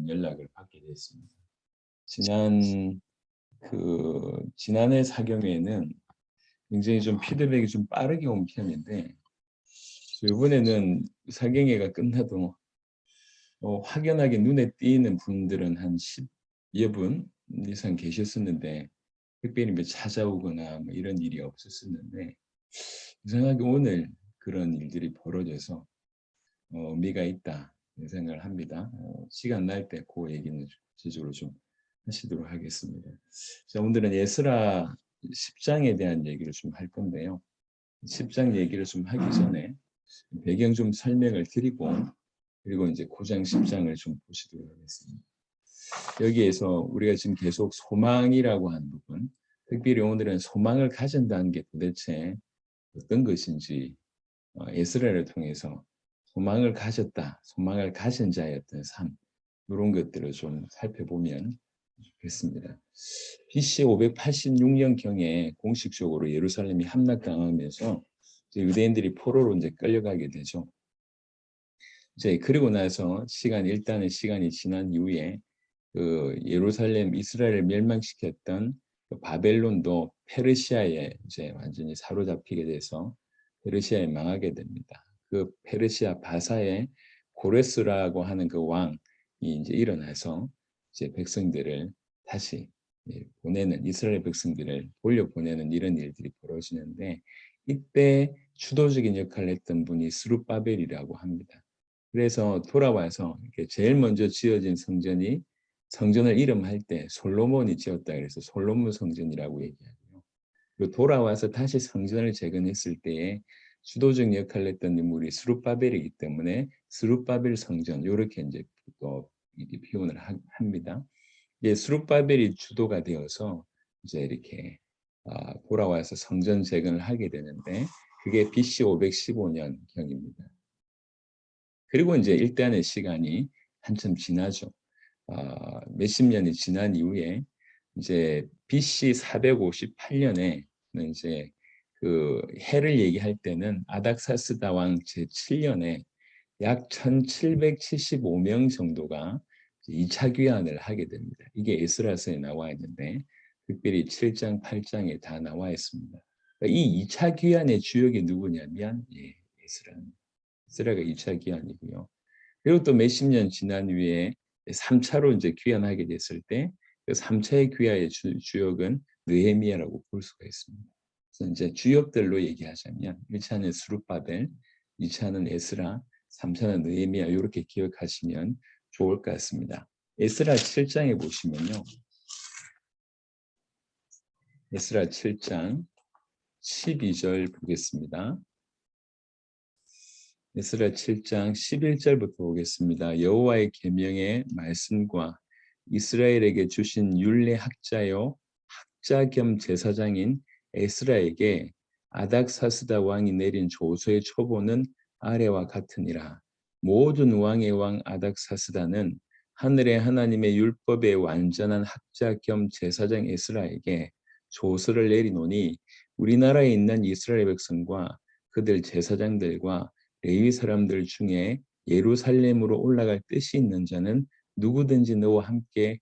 연락을 받게 됐습니다. 지난해 사경회에는 굉장히 좀 피드백이 좀 빠르게 온 편인데, 이번에는 사경회가 끝나도 확연하게 눈에 띄는 분들은 한 10여 분 이상 계셨었는데, 특별히 뭐 찾아오거나 뭐 이런 일이 없었었는데, 이상하게 오늘 그런 일들이 벌어져서 의미가 있다 생각을 합니다. 시간 날 때 그 얘기는 구체적으로 좀 하시도록 하겠습니다. 자, 오늘은 에스라 10장에 대한 얘기를 좀 할 건데요. 10장 얘기를 좀 하기 전에 배경 좀 설명을 드리고, 그리고 이제 9장 10장을 좀 보시도록 하겠습니다. 여기에서 우리가 지금 계속 소망이라고 하는 부분, 특별히 오늘은 소망을 가진다는 게 도대체 어떤 것인지, 에스라를 통해서 소망을 가졌다, 소망을 가진 자의 어떤 삶, 이런 것들을 좀 살펴보면 좋겠습니다. BC 586년경에 공식적으로 예루살렘이 함락당하면서 유대인들이 포로로 이제 끌려가게 되죠. 이제 그리고 나서 일단은 시간이 지난 이후에 그 예루살렘 이스라엘을 멸망시켰던 그 바벨론도 페르시아에 이제 완전히 사로잡히게 돼서 페르시아에 망하게 됩니다. 그 페르시아 바사의 고레스라고 하는 그 왕이 이제 일어나서 이제 백성들을 다시 보내는, 이스라엘 백성들을 돌려보내는 이런 일들이 벌어지는데, 이때 주도적인 역할을 했던 분이 스룹바벨이라고 합니다. 그래서 돌아와서 제일 먼저 지어진 성전을 이름할 때 솔로몬이 지었다 그래서 솔로몬 성전이라고 얘기하고요. 그리고 돌아와서 다시 성전을 재건했을 때에 주도적 역할을 했던 인물이 스룹바벨이기 때문에 스룹바벨 성전, 이렇게 이제 또 표현을 합니다. 이게 스룹바벨이 주도가 되어서 이제 이렇게 돌아와서 성전 재건을 하게 되는데, 그게 BC 515년 경입니다. 그리고 이제 일단의 시간이 한참 지나죠. 몇십 년이 지난 이후에 이제 BC 458년에 이제 그 해를 얘기할 때는 아닥사스다 왕 제7년에 약 1775명 정도가 2차 귀환을 하게 됩니다. 이게 에스라서에 나와 있는데, 특별히 7장, 8장에 다 나와 있습니다. 그러니까 이 2차 귀환의 주역이 누구냐면 에스라가 2차 귀환이고요. 그리고 또 몇십 년 지난 후에 3차로 이제 귀환하게 됐을 때, 그 3차의 귀환의 주역은 느헤미야라고 볼 수가 있습니다. 그래서 이제 주역들로 얘기하자면 1차는 스룹바벨, 2차는 에스라, 3차는 느헤미야, 이렇게 기억하시면 좋을 것 같습니다. 에스라 7장에 보시면요. 에스라 7장 12절 보겠습니다. 에스라 7장 11절부터 보겠습니다. 여호와의 계명의 말씀과 이스라엘에게 주신 율례 학자요 학자 겸 제사장인 에스라에게 아닥사스다 왕이 내린 조서의 초본은 아래와 같으니라. 모든 왕의 왕 아닥사스다는 하늘의 하나님의 율법의 완전한 학자 겸 제사장 에스라에게 조서를 내리노니, 우리나라에 있는 이스라엘 백성과 그들 제사장들과 레위 사람들 중에 예루살렘으로 올라갈 뜻이 있는 자는 누구든지 너와 함께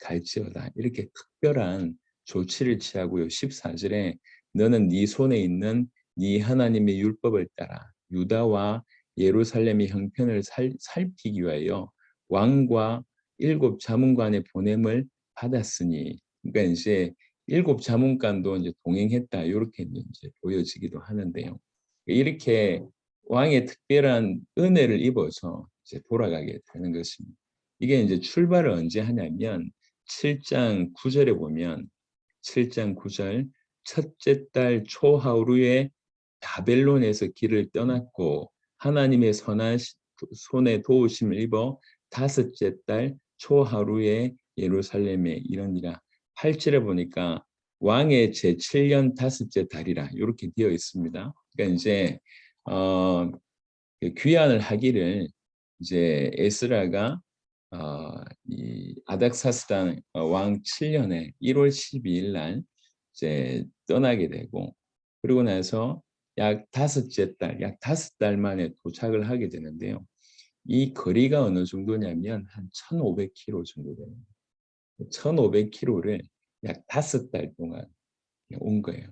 갈지어다. 이렇게 특별한 조치를 취하고요. 14절에 너는 네 손에 있는 네 하나님의 율법을 따라 유다와 예루살렘의 형편을 살피기 위하여 왕과 7 자문관의 보냄을 받았으니, 그러니까 이제 7 자문관도 이제 동행했다, 이렇게 이제 보여지기도 하는데요. 이렇게 왕의 특별한 은혜를 입어서 이제 돌아가게 되는 것입니다. 이게 이제 출발을 언제 하냐면 7장 9절에 보면 7장 9절 첫째 달 초하루에 바벨론에서 길을 떠났고 하나님의 선한 손에 도우심을 입어 다섯째 달 초하루에 예루살렘에 이르니라. 8절에 보니까 왕의 제7년 다섯째 달이라 이렇게 되어 있습니다. 그러니까 이제 귀환을 하기를 이제 에스라가 이 아닥사스다 왕 7년에 1월 12일 날 이제 떠나게 되고, 그리고 나서 약 5달 만에 도착을 하게 되는데요. 이 거리가 어느 정도냐면 한 1,500km 정도 됩니다. 1,500km를 약 5달 동안 온 거예요.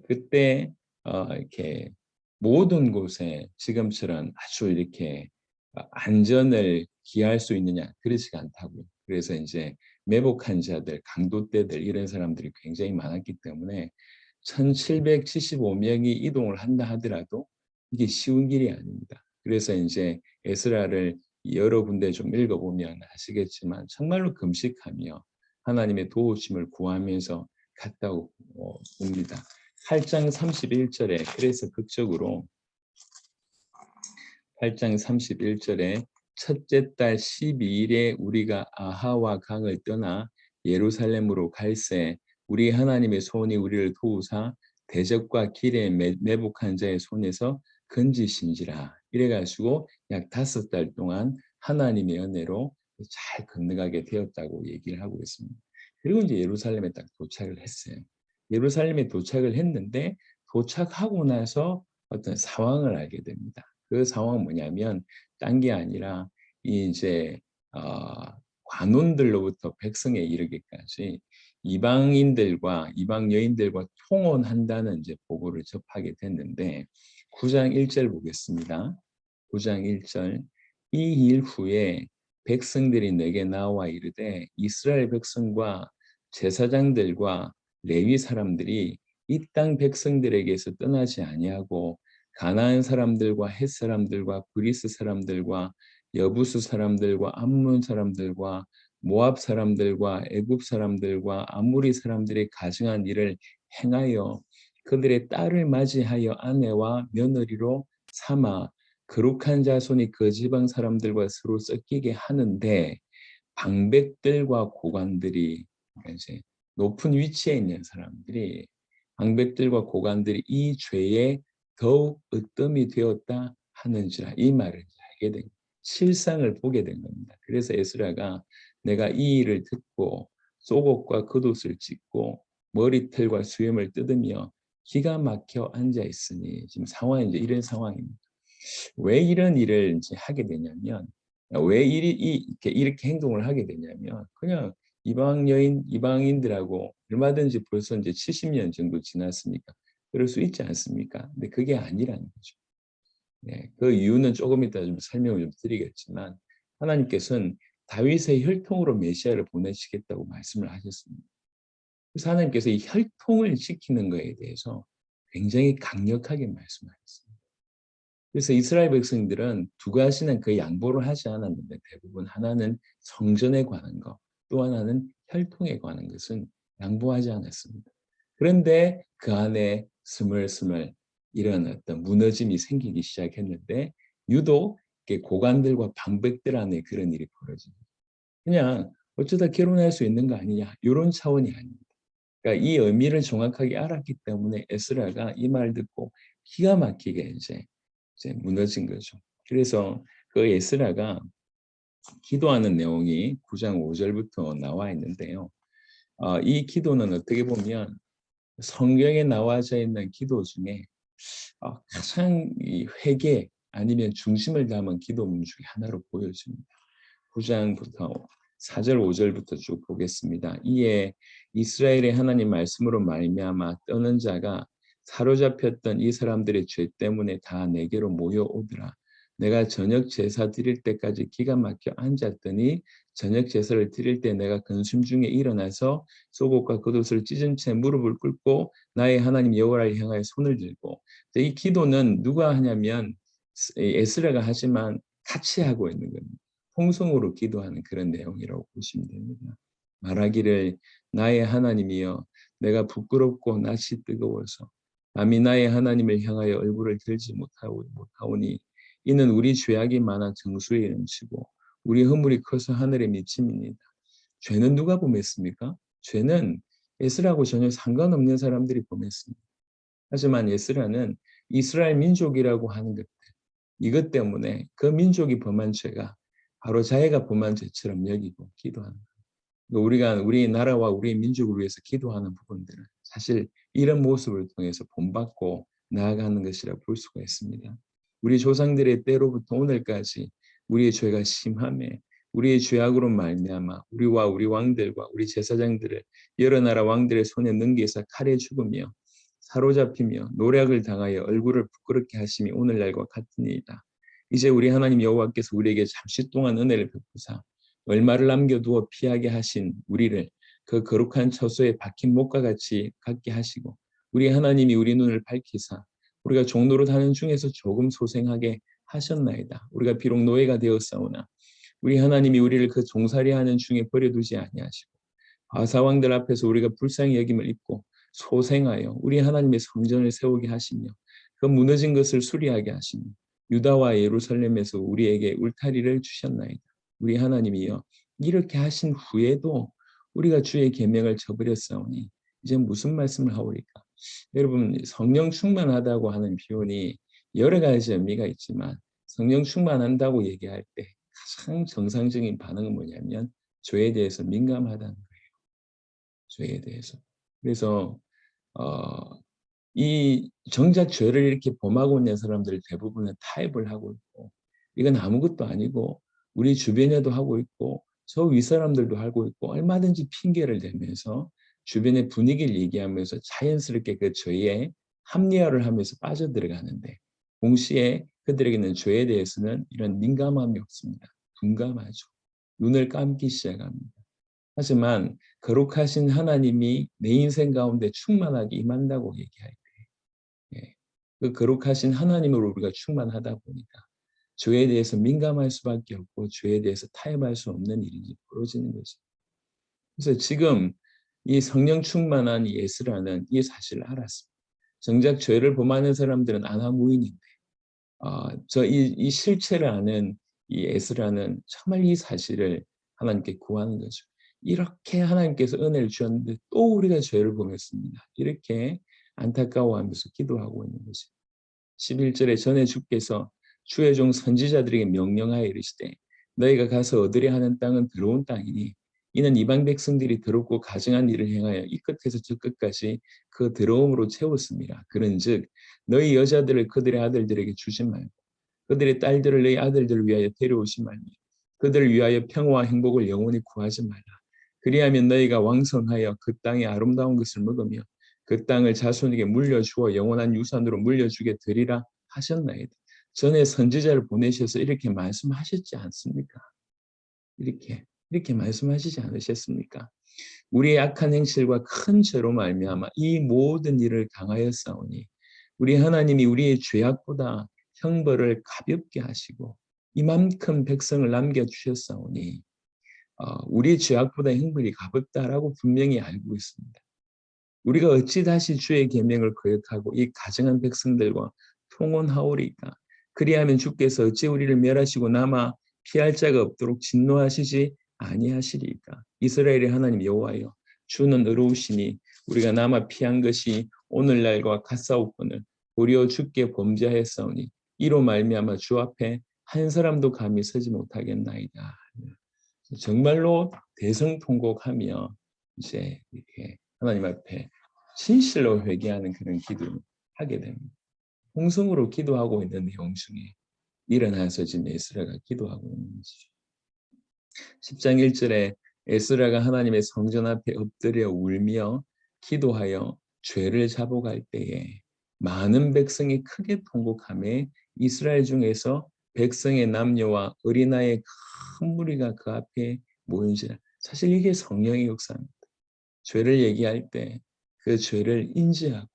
그때 이렇게 모든 곳에 지금처럼 아주 이렇게 안전을 기할 수 있느냐 그렇지가 않다고요. 그래서 이제 매복한 자들, 강도떼들 이런 사람들이 굉장히 많았기 때문에 1,775명이 이동을 한다 하더라도 이게 쉬운 길이 아닙니다. 그래서 이제 에스라를 여러 군데 좀 읽어보면 아시겠지만 정말로 금식하며 하나님의 도우심을 구하면서 갔다고 봅니다. 8장 31절에 그래서 극적으로 8장 31절에 첫째 달 12일에 우리가 아하와 강을 떠나 예루살렘으로 갈새 우리 하나님의 손이 우리를 도우사 대적과 길에 매복한 자의 손에서 건지신지라. 이래가지고 약 5달 동안 하나님의 은혜로 잘 건너가게 되었다고 얘기를 하고 있습니다. 그리고 이제 예루살렘에 딱 도착을 했어요. 예루살렘에 도착을 했는데 도착하고 나서 어떤 상황을 알게 됩니다. 그 상황은 뭐냐면 딴 게 아니라 이제 관원들로부터 백성에 이르기까지 이방인들과 이방 여인들과 통혼한다는 이제 보고를 접하게 됐는데 9장 1절 보겠습니다. 9장 1절 이 일 후에 백성들이 내게 나와 이르되 이스라엘 백성과 제사장들과 레위 사람들이 이 땅 백성들에게서 떠나지 아니하고 가나안 사람들과 헷 사람들과 그리스 사람들과 여부수 사람들과 암몬 사람들과 모압 사람들과 애굽 사람들과 아무리 사람들이 가증한 일을 행하여 그들의 딸을 맞이하여 아내와 며느리로 삼아 거룩한 자손이 그 지방 사람들과 서로 섞이게 하는데 방백들과 고관들이 이제 높은 위치에 있는 사람들이 방백들과 고관들이 이 죄에 더욱 으뜸이 되었다 하는지라 이 말을 알게 된 실상을 보게 된 겁니다. 그래서 에스라가 내가 이 일을 듣고 속옷과 겉옷을 찢고 머리털과 수염을 뜯으며 기가 막혀 앉아 있으니 지금 상황이 이제 이런 상황입니다. 왜 이런 일을 이제 하게 되냐면 왜 이렇게 행동을 하게 되냐면 그냥 이방 여인 이방인들하고 얼마든지 벌써 이제 70년 정도 지났으니까 그럴 수 있지 않습니까? 근데 그게 아니라는 거죠. 네, 그 이유는 조금 이따 좀 설명을 좀 드리겠지만 하나님께서는 다윗의 혈통으로 메시아를 보내시겠다고 말씀을 하셨습니다. 그래서 하나님께서 이 혈통을 지키는 것에 대해서 굉장히 강력하게 말씀하셨습니다. 그래서 이스라엘 백성들은 두 가지는 거의 양보를 하지 않았는데 대부분 하나는 성전에 관한 것, 또 하나는 혈통에 관한 것은 양보하지 않았습니다. 그런데 그 안에 스물스물 이런 어떤 무너짐이 생기기 시작했는데 유독 고관들과 방백들 안에 그런 일이 벌어집니다. 그냥 어쩌다 결혼할 수 있는 거 아니냐 이런 차원이 아닙니다. 그러니까 이 의미를 정확하게 알았기 때문에 에스라가 이 말 듣고 기가 막히게 이제 무너진 거죠. 그래서 그 에스라가 기도하는 내용이 9장 5절부터 나와 있는데요. 이 기도는 어떻게 보면 성경에 나와져 있는 기도 중에 가장 이 회개 아니면 중심을 담은 기도문 중에 하나로 보여집니다. 9장부터 4절 5절부터 쭉 보겠습니다. 이에 이스라엘의 하나님 말씀으로 말미암아 떠는 자가 사로잡혔던 이 사람들의 죄 때문에 다 내게로 모여오더라. 내가 저녁 제사 드릴 때까지 기가 막혀 앉았더니 저녁 제사를 드릴 때 내가 근심 중에 일어나서 속옷과 겉옷을 찢은 채 무릎을 꿇고 나의 하나님 여호와를 향하여 손을 들고 이 기도는 누가 하냐면 에스라가 하지만 같이 하고 있는 겁니다. 통성으로 기도하는 그런 내용이라고 보시면 됩니다. 말하기를 나의 하나님이여 내가 부끄럽고 낯이 뜨거워서 남이 나의 하나님을 향하여 얼굴을 들지 못하오니 이는 우리 죄악이 많아 정수에 넘치고 우리 허물이 커서 하늘에 미침이니이다. 죄는 누가 범했습니까? 죄는 에스라하고 전혀 상관없는 사람들이 범했습니다. 하지만 에스라는 이스라엘 민족이라고 하는 것들 이것 때문에 그 민족이 범한 죄가 바로 자기가 범한 죄처럼 여기고 기도하는 거예요. 우리가 우리 나라와 우리 민족을 위해서 기도하는 부분들은 사실 이런 모습을 통해서 본받고 나아가는 것이라 볼 수가 있습니다. 우리 조상들의 때로부터 오늘까지 우리의 죄가 심함에 우리의 죄악으로 말미암아 우리와 우리 왕들과 우리 제사장들을 여러 나라 왕들의 손에 넘겨서 칼에 죽으며 사로잡히며 노략을 당하여 얼굴을 부끄럽게 하심이 오늘날과 같으니이다. 이제 우리 하나님 여호와께서 우리에게 잠시 동안 은혜를 베푸사 얼마를 남겨두어 피하게 하신 우리를 그 거룩한 처소에 박힌 목과 같이 갖게 하시고 우리 하나님이 우리 눈을 밝히사 우리가 종노릇 하는 중에서 조금 소생하게 하셨나이다. 우리가 비록 노예가 되었사오나 우리 하나님이 우리를 그 종살이하는 중에 버려두지 아니하시고 바사왕들 앞에서 우리가 불쌍히 여김을 입고 소생하여 우리 하나님의 성전을 세우게 하시며 그 무너진 것을 수리하게 하시며 유다와 예루살렘에서 우리에게 울타리를 주셨나이다. 우리 하나님이여 이렇게 하신 후에도 우리가 주의 계명을 저버렸사오니 이제 무슨 말씀을 하오리까? 여러분 성령 충만하다고 하는 표현이 여러 가지 의미가 있지만 성령 충만한다고 얘기할 때 가장 정상적인 반응은 뭐냐면 죄에 대해서 민감하다는 거예요. 죄에 대해서. 그래서 이 정작 죄를 이렇게 범하고 있는 사람들 대부분은 타협을 하고 있고 이건 아무것도 아니고 우리 주변에도 하고 있고 저 윗사람들도 하고 있고 얼마든지 핑계를 대면서 주변의 분위기를 얘기하면서 자연스럽게 그 죄에 합리화를 하면서 빠져들어가는데 동시에 그들에게는 죄에 대해서는 이런 민감함이 없습니다. 둔감하죠. 눈을 감기 시작합니다. 하지만 거룩하신 하나님이 내 인생 가운데 충만하게 임한다고 얘기할 때 그 거룩하신 하나님으로 우리가 충만하다 보니까 죄에 대해서 민감할 수밖에 없고 죄에 대해서 타협할 수 없는 일이 벌어지는 거죠. 그래서 지금 이 성령 충만한 이 에스라는 이 사실을 알았습니다. 정작 죄를 범하는 사람들은 아나무인인데 이 실체를 아는 이 에스라는 정말 이 사실을 하나님께 구하는 거죠. 이렇게 하나님께서 은혜를 주셨는데 또 우리가 죄를 범했습니다. 이렇게 안타까워하면서 기도하고 있는 거죠. 11절에 전에 주께서 주의 종 선지자들에게 명령하여 이르시되 너희가 가서 얻으려 하는 땅은 더러운 땅이니 이는 이방 백성들이 더럽고 가증한 일을 행하여 이 끝에서 저 끝까지 그 더러움으로 채웠습니다. 그런즉 너희 여자들을 그들의 아들들에게 주지 말고 그들의 딸들을 너희 아들들을 위하여 데려오지 말며 그들을 위하여 평화와 행복을 영원히 구하지 말라. 그리하면 너희가 왕성하여 그 땅의 아름다운 것을 먹으며 그 땅을 자손에게 물려주어 영원한 유산으로 물려주게 되리라 하셨나이다. 전에 선지자를 보내셔서 이렇게 말씀하셨지 않습니까? 이렇게 말씀하시지 않으셨습니까? 우리의 악한 행실과 큰 죄로 말미암아 이 모든 일을 당하였사오니 우리 하나님이 우리의 죄악보다 형벌을 가볍게 하시고 이만큼 백성을 남겨주셨사오니 우리의 죄악보다 형벌이 가볍다라고 분명히 알고 있습니다. 우리가 어찌 다시 주의 계명을 거역하고 이 가증한 백성들과 통혼하오리까? 그리하면 주께서 어찌 우리를 멸하시고 남아 피할 자가 없도록 진노하시지 아니하시리까? 이스라엘의 하나님 여호와여, 주는 의로우시니 우리가 남아 피한 것이 오늘날과 같사옵거늘 도리어 주께 범죄하였사오니 이로 말미암아 주 앞에 한 사람도 감히 서지 못하겠나이다. 정말로 대성통곡하며 이제 이렇게 하나님 앞에 진실로 회개하는 그런 기도를 하게 됩니다. 홍성으로 기도하고 있는 내용 중에 일어나서 지금 에스라가 기도하고 있는 것이죠. 10장 1절에 에스라가 하나님의 성전 앞에 엎드려 울며 기도하여 죄를 잡아갈 때에 많은 백성이 크게 통곡하며 이스라엘 중에서 백성의 남녀와 어린아이의 큰 무리가 그 앞에 모인지라. 사실 이게 성령의 역사입니다. 죄를 얘기할 때 그 죄를 인지하고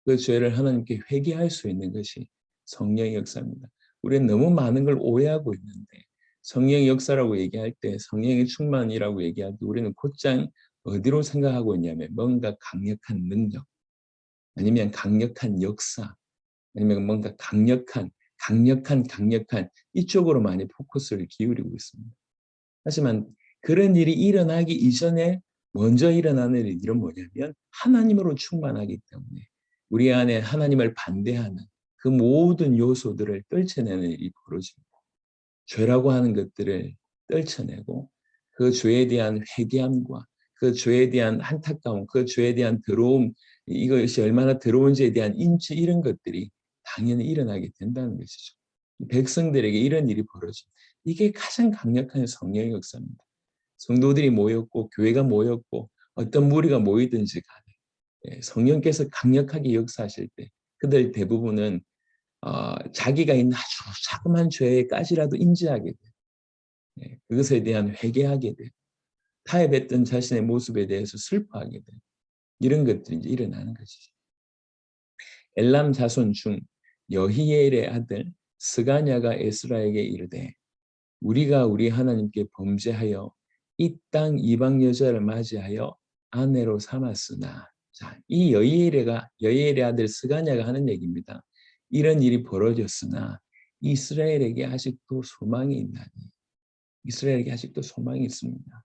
그 죄를 하나님께 회개할 수 있는 것이 성령의 역사입니다. 우리는 너무 많은 걸 오해하고 있는데 성령의 역사라고 얘기할 때 성령의 충만이라고 얘기할 때 우리는 곧장 어디로 생각하고 있냐면 뭔가 강력한 능력 아니면 강력한 역사 아니면 뭔가 강력한 이쪽으로 많이 포커스를 기울이고 있습니다. 하지만 그런 일이 일어나기 이전에 먼저 일어나는 일은 뭐냐면 하나님으로 충만하기 때문에 우리 안에 하나님을 반대하는 그 모든 요소들을 떨쳐내는 일이 벌어집니다. 죄라고 하는 것들을 떨쳐내고 그 죄에 대한 회개함과 그 죄에 대한 안타까움, 그 죄에 대한 더러움, 이것이 얼마나 더러운지에 대한 인지 이런 것들이 당연히 일어나게 된다는 것이죠. 백성들에게 이런 일이 벌어집니다. 이게 가장 강력한 성령의 역사입니다. 성도들이 모였고 교회가 모였고 어떤 무리가 모이든지 간에 성령께서 강력하게 역사하실 때 그들 대부분은 자기가 있는 아주 자그마한 죄까지라도 인지하게 돼요. 그것에 대한 회개하게 돼요. 타협했던 자신의 모습에 대해서 슬퍼하게 돼요. 이런 것들이 이제 일어나는 것이죠. 엘람 자손 중 여히엘의 아들 스가냐가 에스라에게 이르되 우리가 우리 하나님께 범죄하여 이 땅 이방 여자를 맞이하여 아내로 삼았으나 자, 이 여히엘의 아들 스가냐가 하는 얘기입니다. 이런 일이 벌어졌으나 이스라엘에게 아직도 소망이 있나니 이스라엘에게 아직도 소망이 있습니다.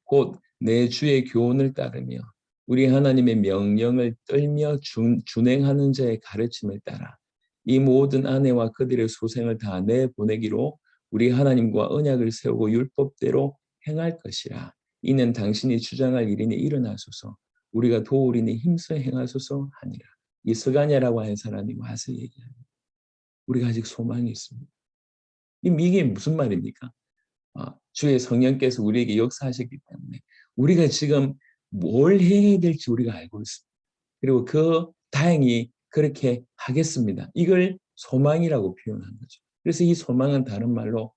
곧 내 주의 교훈을 따르며 우리 하나님의 명령을 떨며 준행하는 자의 가르침을 따라 이 모든 아내와 그들의 소생을 다 내보내기로 우리 하나님과 언약을 세우고 율법대로 행할 것이라. 이는 당신이 주장할 일이니 일어나소서 우리가 도우리니 힘써 행하소서 하니라. 이 스가냐라고 하는 사람이 와서 얘기합니다. 우리가 아직 소망이 있습니다. 이게 무슨 말입니까? 주의 성령께서 우리에게 역사하셨기 때문에 우리가 지금 뭘 해야 될지 우리가 알고 있습니다. 그리고 다행히 그렇게 하겠습니다. 이걸 소망이라고 표현한 거죠. 그래서 이 소망은 다른 말로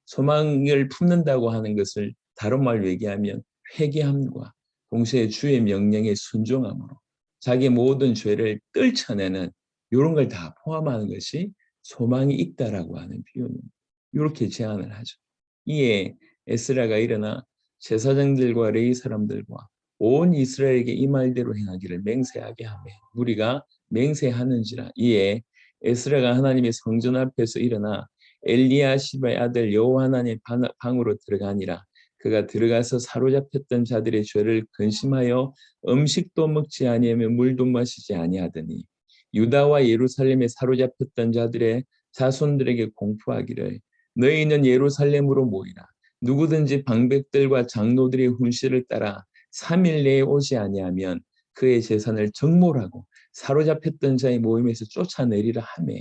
소망을 품는다고 하는 것을 다른 말로 얘기하면 회개함과 동시에 주의 명령에 순종함으로 자기 모든 죄를 떨쳐내는 이런 걸 다 포함하는 것이 소망이 있다라고 하는 표현입니다. 이렇게 제안을 하죠. 이에 에스라가 일어나 제사장들과 레위 사람들과 온 이스라엘에게 이 말대로 행하기를 맹세하게 하며 무리가 맹세하는지라. 이에 에스라가 하나님의 성전 앞에서 일어나 엘리야십의 아들 여호하나님의 방으로 들어가니라. 그가 들어가서 사로잡혔던 자들의 죄를 근심하여 음식도 먹지 아니하며 물도 마시지 아니하더니 유다와 예루살렘에 사로잡혔던 자들의 자손들에게 공포하기를 너희는 예루살렘으로 모이라. 누구든지 방백들과 장로들의 훈시를 따라 3일 내에 오지 아니하면 그의 재산을 정몰하고 사로잡혔던 자의 모임에서 쫓아내리라 하며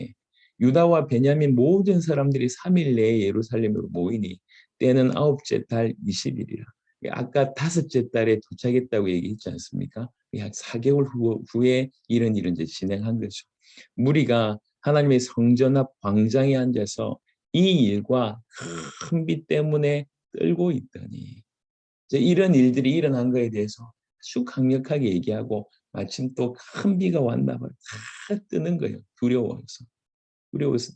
유다와 베냐민 모든 사람들이 3일 내에 예루살렘으로 모이니 때는 9째 달 20일이라. 아까 5째 달에 도착했다고 얘기했지 않습니까? 약 4개월 후에 이런 일은 이제 진행한 거죠. 무리가 하나님의 성전 앞 광장에 앉아서 이 일과 큰 비 때문에 떨고 있더니 이제 이런 일들이 일어난 거에 대해서 아주 강력하게 얘기하고 마침 또 큰 비가 왔나 봐요. 다 뜨는 거예요. 두려워서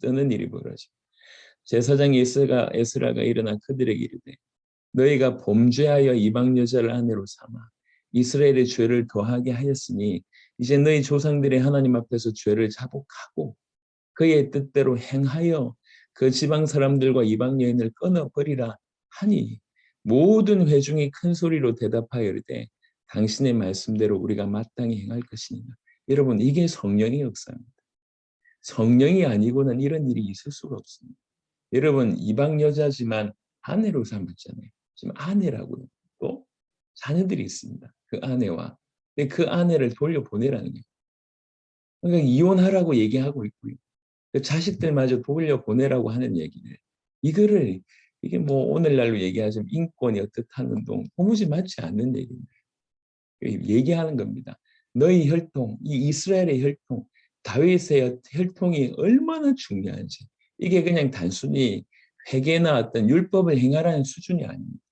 뜨는 일이 벌어져. 제사장 에스라가 일어나 그들에게 이르되 너희가 범죄하여 이방 여자를 아내로 삼아 이스라엘의 죄를 더하게 하였으니 이제 너희 조상들의 하나님 앞에서 죄를 자복하고 그의 뜻대로 행하여 그 지방 사람들과 이방 여인을 끊어버리라 하니 모든 회중이 큰 소리로 대답하여 이르되 당신의 말씀대로 우리가 마땅히 행할 것이니라. 여러분 이게 성령의 역사입니다. 성령이 아니고는 이런 일이 있을 수가 없습니다. 여러분 이방 여자지만 아내로 삼았잖아요. 지금 아내라고요. 또 자녀들이 있습니다. 그 아내와 근데 그 아내를 돌려보내라는 거예요. 그러니까 이혼하라고 얘기하고 있고요. 그 자식들마저 돌려보내라고 하는 얘기를 이게 뭐 오늘날로 얘기하자면 인권이 어떻다는 운동 도무지 맞지 않는 얘기입니다. 얘기하는 겁니다. 너희 혈통, 이 이스라엘의 혈통, 다윗의 혈통이 얼마나 중요한지 이게 그냥 단순히 회개나 어떤 율법을 행하라는 수준이 아닙니다.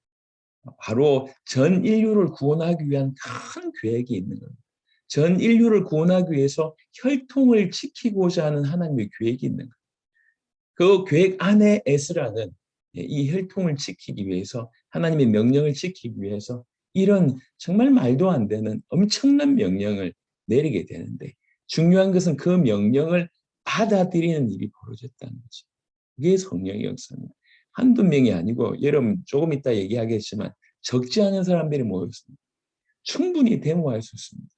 바로 전 인류를 구원하기 위한 큰 계획이 있는 겁니다. 전 인류를 구원하기 위해서 혈통을 지키고자 하는 하나님의 계획이 있는 거예요. 그 계획 안에 에스라는 이 혈통을 지키기 위해서 하나님의 명령을 지키기 위해서 이런 정말 말도 안 되는 엄청난 명령을 내리게 되는데 중요한 것은 그 명령을 받아들이는 일이 벌어졌다는 거죠. 그게 성령의 역사입니다. 한두 명이 아니고 여러분 조금 이따 얘기하겠지만 적지 않은 사람들이 모였습니다. 충분히 데모할 수 있습니다.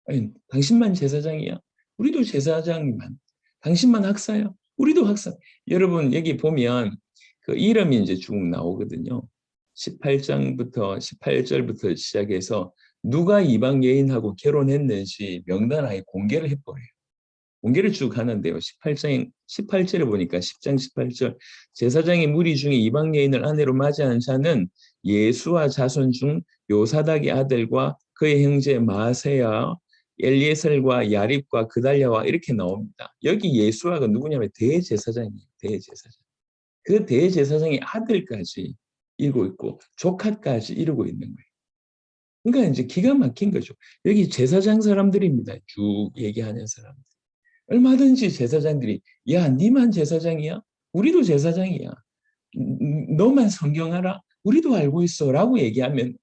아니, 당신만 제사장이야? 우리도 제사장이만. 당신만 학사야? 우리도 학사. 여러분 여기 보면 그 이름이 이제 쭉 나오거든요. 18절부터 시작해서 누가 이방 여인하고 결혼했는지 명단 아예 공개를 해버려요. 공개를 쭉 하는데요. 18절에 보니까 10장 18절 제사장의 무리 중에 이방 여인을 아내로 맞이한 자는 예수와 자손 중 요사닥의 아들과 그의 형제 마세야 엘리에셀과 야립과 그달랴와 이렇게 나옵니다. 여기 예수아가 누구냐면 대제사장이에요. 대제사장. 그 대제사장의 아들까지 이루고 있고 조카까지 이루고 있는 거예요. 그러니까 이제 기가 막힌 거죠. 여기 제사장 사람들입니다. 쭉 얘기하는 사람들. 얼마든지 제사장들이 야, 니만 제사장이야? 우리도 제사장이야. 너만 성경하라? 우리도 알고 있어. 라고 얘기하면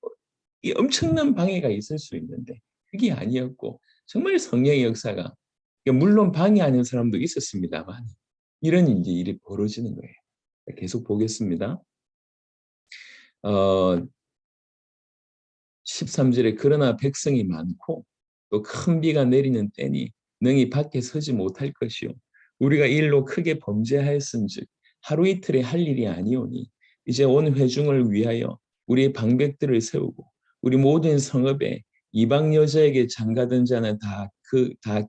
이 엄청난 방해가 있을 수 있는데 그게 아니었고 정말 성령의 역사가 물론 방해하는 사람도 있었습니다만 이런 이제 일이 벌어지는 거예요. 계속 보겠습니다. 13절에 그러나 백성이 많고 또 큰 비가 내리는 때니 능히 밖에 서지 못할 것이요 우리가 일로 크게 범죄하였은즉 하루 이틀에 할 일이 아니오니 이제 온 회중을 위하여 우리의 방백들을 세우고 우리 모든 성읍에 이방 여자에게 장가든 자는 다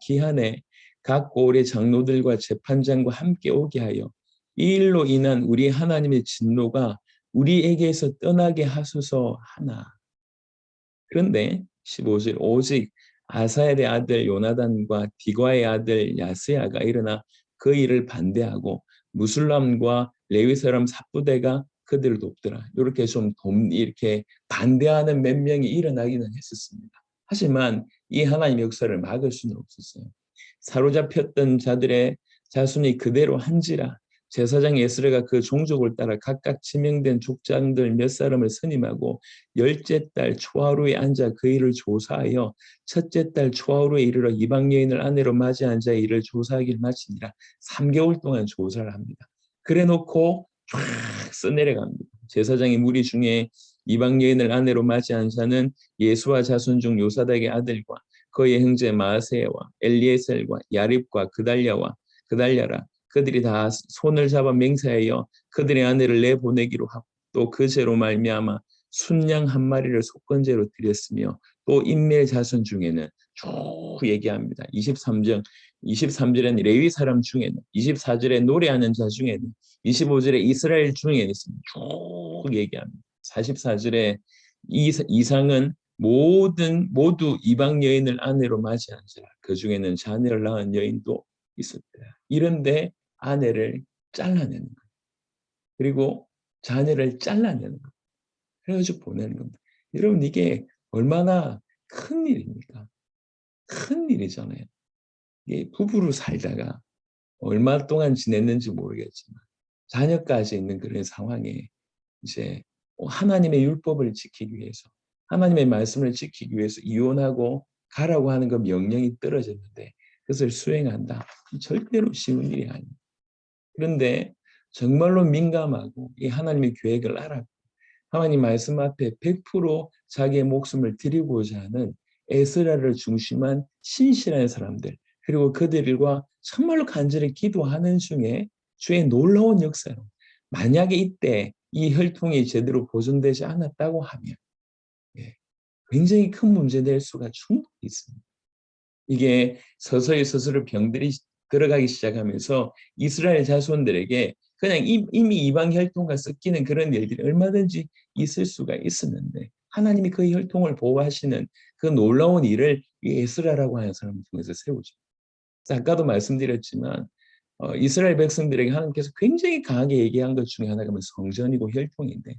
기한에 각 고을의 장로들과 재판장과 함께 오게 하여 이 일로 인한 우리 하나님의 진노가 우리에게서 떠나게 하소서 하나. 그런데 15절 오직 아사엘의 아들 요나단과 디과의 아들 야스야가 일어나 그 일을 반대하고 무술람과 레위 사람 삽부대가 그들을 돕더라. 이렇게 좀 이렇게 반대하는 몇 명이 일어나기는 했었습니다. 하지만 이 하나님의 역사를 막을 수는 없었어요. 사로잡혔던 자들의 자손이 그대로 한지라 제사장 에스라가 그 종족을 따라 각각 지명된 족장들 몇 사람을 선임하고 열째 달 초하루에 앉아 그 일을 조사하여 첫째 달 초하루에 이르러 이방 여인을 아내로 맞이한 자의 일을 조사하기를 마치니라. 3개월 동안 조사를 합니다. 그래 놓고 쫙 써내려갑니다. 제사장의 무리 중에 이방 여인을 아내로 맞이한 자는 예수와 자손 중 요사닥의 아들과 그의 형제 마세와 엘리에셀과 야립과 그달랴라 그들이 다 손을 잡아 맹세하여 그들의 아내를 내보내기로 하고 또 그 죄로 말미암아 순양 한 마리를 속건제로 드렸으며 또 인멜 자손 중에는 쭉 얘기합니다. 23절에는 레위 사람 중에는 24절에 노래하는 자 중에는 25절에 이스라엘 중에는 쭉 얘기합니다. 44절에 이상은 모두 이방 여인을 아내로 맞이한 자, 그 중에는 자녀를 낳은 여인도 있었다. 이런데 아내를 잘라내는 거예요. 그리고 자녀를 잘라내는 거예요. 그래가지고 보내는 겁니다. 여러분 이게 얼마나 큰 일입니까? 큰 일이잖아요. 이게 부부로 살다가 얼마 동안 지냈는지 모르겠지만 자녀까지 있는 그런 상황에 이제 하나님의 율법을 지키기 위해서 하나님의 말씀을 지키기 위해서 이혼하고 가라고 하는 그 명령이 떨어졌는데 그것을 수행한다. 절대로 쉬운 일이 아닙니다. 그런데 정말로 민감하고 이 하나님의 계획을 알았고 하나님 말씀 앞에 100% 자기의 목숨을 드리고자 하는 에스라를 중심한 신실한 사람들 그리고 그들과 정말로 간절히 기도하는 중에 주의 놀라운 역사로 만약에 이때 이 혈통이 제대로 보존되지 않았다고 하면 굉장히 큰 문제될 수가 충분히 있습니다. 이게 서서히 병들이 들어가기 시작하면서 이스라엘 자손들에게 그냥 이미 이방 혈통과 섞이는 그런 일들이 얼마든지 있을 수가 있었는데 하나님이 그 혈통을 보호하시는 그 놀라운 일을 에스라라고 하는 사람을 통해서 세우죠. 아까도 말씀드렸지만 이스라엘 백성들에게 하나님께서 굉장히 강하게 얘기한 것 중에 하나가 성전이고 혈통인데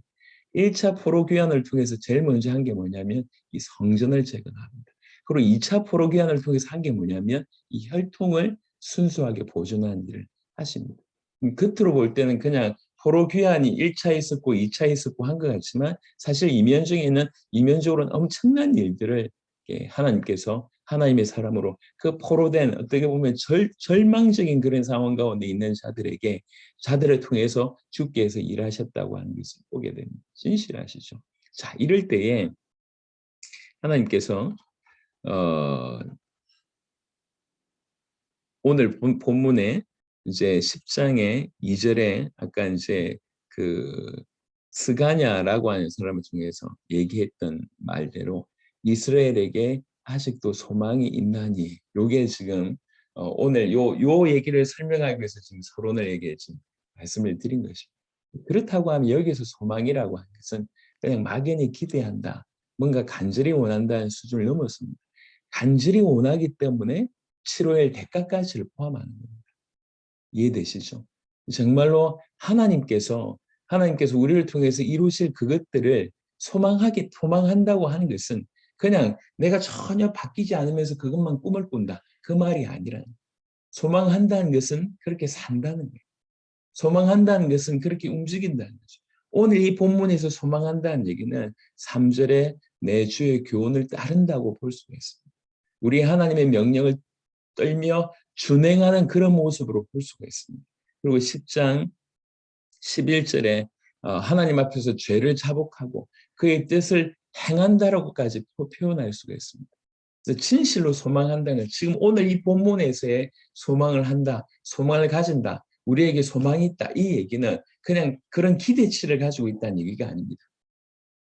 1차 포로 귀환을 통해서 제일 먼저 한 게 뭐냐면 이 성전을 재건합니다. 그리고 2차 포로 귀환을 통해서 한 게 뭐냐면 이 혈통을 순수하게 보존하는 일을 하십니다. 겉으로 볼 때는 그냥 포로 귀환이 1차 있었고 2차 있었고 한 것 같지만 사실 이면적으로는 엄청난 일들을 하나님께서 하나님의 사람으로 그 포로된 어떻게 보면 절망적인 그런 상황 가운데 있는 자들을 통해서 주께서 일하셨다고 하는 것을 보게 됩니다. 진실하시죠. 자, 이럴 때에 하나님께서 오늘 본문에 이제 10장의 2절에 아까 이제 그 스가냐라고 하는 사람을 통해서 얘기했던 말대로 이스라엘에게 아직도 소망이 있나니 요게 지금 오늘 요 얘기를 설명하기 위해서 지금 서론을 지금 말씀을 드린 것입니다. 그렇다고 하면 여기서 소망이라고 하는 것은 그냥 막연히 기대한다, 뭔가 간절히 원한다는 수준을 넘었습니다. 간절히 원하기 때문에 치료의 대가까지를 포함하는 겁니다. 이해되시죠? 정말로 하나님께서 우리를 통해서 이루실 그것들을 소망한다고 하는 것은 그냥 내가 전혀 바뀌지 않으면서 그것만 꿈을 꾼다, 그 말이 아니라, 소망한다는 것은 그렇게 산다는 거예요. 소망한다는 것은 그렇게 움직인다는 거죠. 오늘 이 본문에서 소망한다는 얘기는 3절에 내 주의 교훈을 따른다고 볼 수가 있습니다. 우리 하나님의 명령을 떨며 준행하는 그런 모습으로 볼 수가 있습니다. 그리고 10장 11절에 하나님 앞에서 죄를 자복하고 그의 뜻을 행한다라고까지 표현할 수가 있습니다. 그래서 진실로 소망한다는, 지금 오늘 이 본문에서의 소망을 한다, 소망을 가진다, 우리에게 소망이 있다, 이 얘기는 그냥 그런 기대치를 가지고 있다는 얘기가 아닙니다.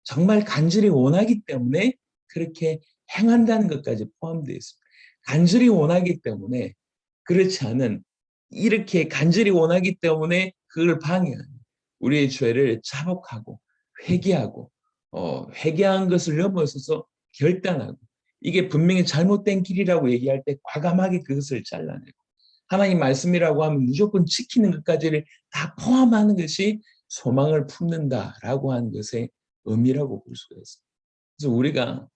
정말 간절히 원하기 때문에 그렇게 행한다는 것까지 포함되어 있습니다. 간절히 원하기 때문에, 그렇지 않은, 이렇게 간절히 원하기 때문에 그걸 방해하는, 우리의 죄를 자복하고 회개하고 회개한 것을 넘어서서 결단하고, 이게 분명히 잘못된 길이라고 얘기할 때 과감하게 그것을 잘라내고, 하나님 말씀이라고 하면 무조건 지키는 것까지를 다 포함하는 것이 소망을 품는다라고 하는 것의 의미라고 볼 수가 있습니다. 그래서 우리가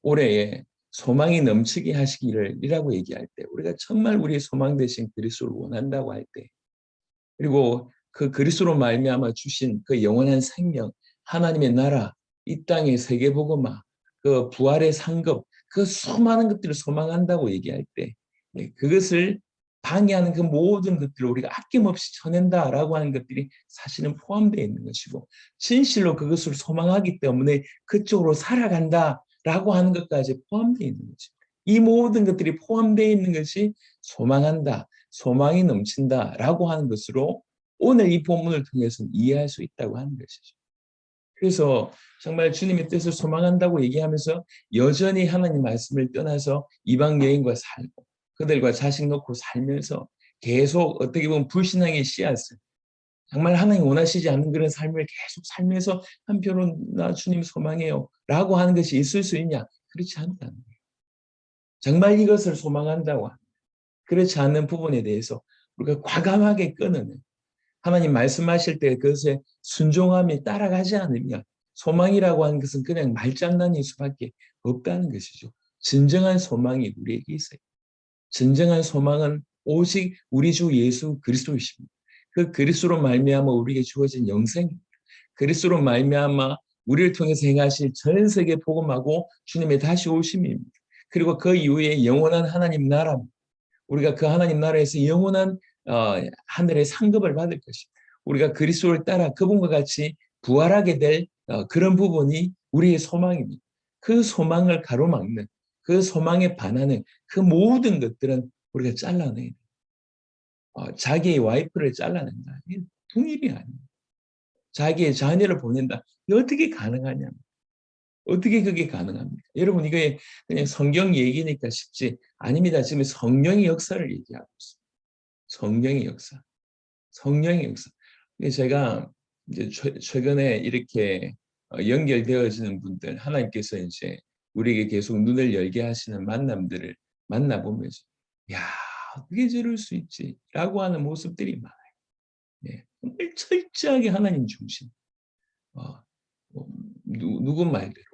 올해에 소망이 넘치게 하시기를이라고 얘기할 때, 우리가 정말 우리의 소망 대신 그리스도를 원한다고 할 때, 그리고 그 그리스도로 말미암아 주신 그 영원한 생명, 하나님의 나라, 이 땅의 세계복음화, 그 부활의 상급, 그 수많은 것들을 소망한다고 얘기할 때, 그것을 방해하는 그 모든 것들을 우리가 아낌없이 쳐낸다라고 하는 것들이 사실은 포함되어 있는 것이고, 진실로 그것을 소망하기 때문에 그쪽으로 살아간다라고 하는 것까지 포함되어 있는 것입니다. 이 모든 것들이 포함되어 있는 것이 소망한다, 소망이 넘친다라고 하는 것으로 오늘 이 본문을 통해서 이해할 수 있다고 하는 것이죠. 그래서 정말 주님의 뜻을 소망한다고 얘기하면서 여전히 하나님 말씀을 떠나서 이방 여인과 살고 그들과 자식 놓고 살면서 계속 어떻게 보면 불신앙의 씨앗을, 정말 하나님 원하시지 않는 그런 삶을 계속 살면서 한편으로 나 주님 소망해요 라고 하는 것이 있을 수 있냐? 그렇지 않다는 거예요. 정말 이것을 소망한다고 합니다. 그렇지 않는 부분에 대해서 우리가 과감하게 끊어내, 하나님 말씀하실 때 그것에 순종함에 따라가지 않으면 소망이라고 하는 것은 그냥 말장난일 수밖에 없다는 것이죠. 진정한 소망이 우리에게 있어요. 진정한 소망은 오직 우리 주 예수 그리스도이십니다. 그 그리스도로 말미암아 우리에게 주어진 영생입니다. 그리스도로 말미암아 우리를 통해서 행하실 전 세계 복음하고 주님의 다시 오심입니다. 그리고 그 이후에 영원한 하나님 나라, 우리가 그 하나님 나라에서 영원한 하늘의 상급을 받을 것입니다. 우리가 그리스도를 따라 그분과 같이 부활하게 될 그런 부분이 우리의 소망입니다. 그 소망을 가로막는, 그 소망에 반하는 그 모든 것들은 우리가 잘라내야 돼요. 자기의 와이프를 잘라낸다, 이게 통일이 아닙니다. 자기의 자녀를 보낸다, 이게 어떻게 가능하냐? 어떻게 그게 가능합니까? 여러분, 이게 그냥 성경 얘기니까 쉽지 아닙니다. 지금 성령의 역사를 얘기하고 있습니다. 성령의 역사, 성령의 역사. 제가 이제 최근에 이렇게 연결되어지는 분들, 하나님께서 이제 우리에게 계속 눈을 열게 하시는 만남들을 만나보면서, 야, 어떻게 저럴 수 있지라고 하는 모습들이 많아요. 예, 정말 철저하게 하나님 중심. 어, 누구 말대로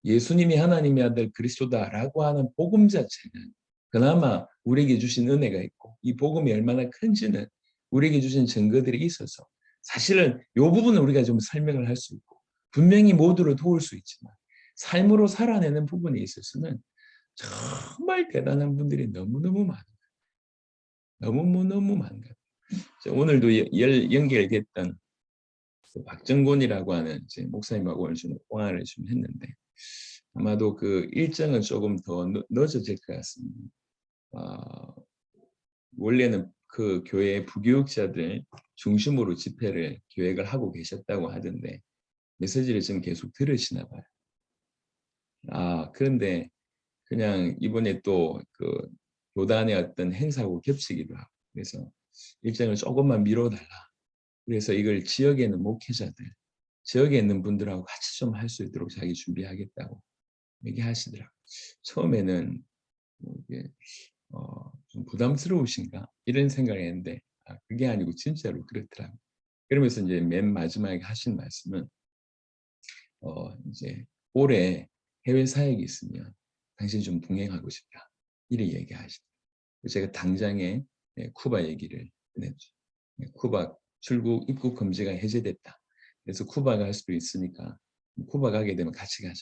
예수님이 하나님의 아들 그리스도다라고 하는 복음 자체는 그나마 우리에게 주신 은혜가 있고, 이 복음이 얼마나 큰지는 우리에게 주신 증거들이 있어서 사실은 이 부분은 우리가 좀 설명을 할 수 있고, 분명히 모두를 도울 수 있지만 삶으로 살아내는 부분에 있어서는 정말 대단한 분들이 너무너무 많아요. 너무너무 많은 것 같아요. 오늘도 연결됐던 박정곤이라고 하는 이제 목사님하고 오늘 좀 통화를 좀 했는데, 아마도 그 일정은 조금 더 늦어질 것 같습니다. 원래는 그 교회 부교육자들 중심으로 집회를 계획을 하고 계셨다고 하던데 메시지를 좀 계속 들으시나 봐요. 그런데 그냥 이번에 또 그 교단의 어떤 행사하고 겹치기도 하고 그래서 일정을 조금만 미뤄달라. 그래서 이걸 지역에 있는 목회자들, 지역에 있는 분들하고 같이 좀 할 수 있도록 자기 준비하겠다고 얘기하시더라고요. 처음에는 뭐 이게 좀 부담스러우신가 이런 생각을 했는데 그게 아니고 진짜로 그렇더라고요. 그러면서 이제 맨 마지막에 하신 말씀은 이제 올해 해외 사역이 있으면 당신이 좀 동행하고 싶다. 이렇게 얘기하시더라고요. 제가 당장에 쿠바 얘기를 꺼냈죠. 쿠바 출국 입국 금지가 해제됐다. 그래서 쿠바 갈 수도 있으니까 쿠바 가게 되면 같이 가자.